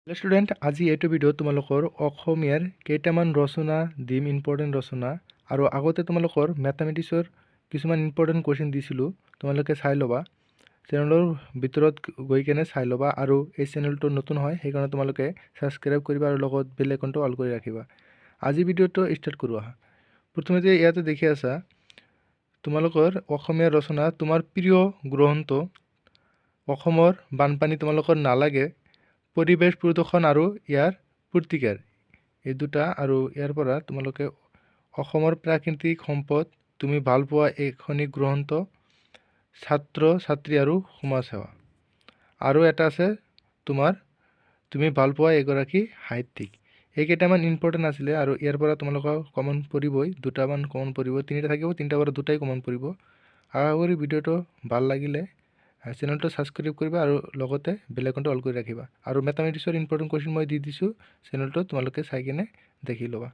hello student আজি এইটো video তোমালোকৰ অসমীয়াৰ কেইটামান ৰচনা দিম ইম্পৰ্টেন্ট ৰচনা আৰু আগতে তোমালোকৰ ম্যাথমেটিক্সৰ কিছুমান ইম্পৰ্টেন্ট কোৱেশ্চন দিছিলো তোমালোকে চাই লবা চেনেলৰ ভিতৰত গৈ কেনে চাই লবা আৰু এই চেনেলটো নতুন হয় সেইকাৰণে তোমালোকে সাবস্ক্ৰাইব কৰিবা আৰু লগত বেল আইকনটো অল কৰি ৰাখিবা আজি ভিডিওটো ষ্টাৰ্ট কৰো আহা প্ৰথমে যে ইয়াতে দেখি আছা তোমালোকৰ অসমীয়া ৰচনা তোমাৰ প্ৰিয় গ্ৰন্থ অসমৰ বানপানী তোমালোকৰ নালাগে পৰিবেশ প্ৰদূষণ আৰু ইয়াৰ প্ৰতিকাৰ এই দুটা আৰু ইয়াৰ পৰা তোমালোকে অসমৰ প্ৰাকৃতিক সম্পদ তুমি ভাল পোৱা এখনি গ্ৰন্থ ছাত্ৰ ছাত্ৰী আৰু সমাজ সেৱা আৰু এটা আছে তোমাৰ তুমি ভাল পোৱা এগৰাকী সাহিত্যিক এই কেইটামান ইম্পৰ্টেন্ট আছিল আৰু ইয়াৰ পৰা তোমালোকৰ কমন পৰিবই দুটামান কমন পৰিব তিনিটা থাকিব তিনিটা পৰা দুটাই কমন পৰিব আশা কৰি ভিডিওটো ভাল লাগিলে চেনেলটো সাবস্ক্ৰাইব কৰিবা আৰু লগতে বেল আইকনটো অল কৰি ৰাখিবা আৰু ম্যাথমেটিক্সৰ ইম্পৰ্টেন্ট কোৱেশ্চন মই দি দিছো চেনেলটো তোমালোকে চাই কিনে দেখি লবা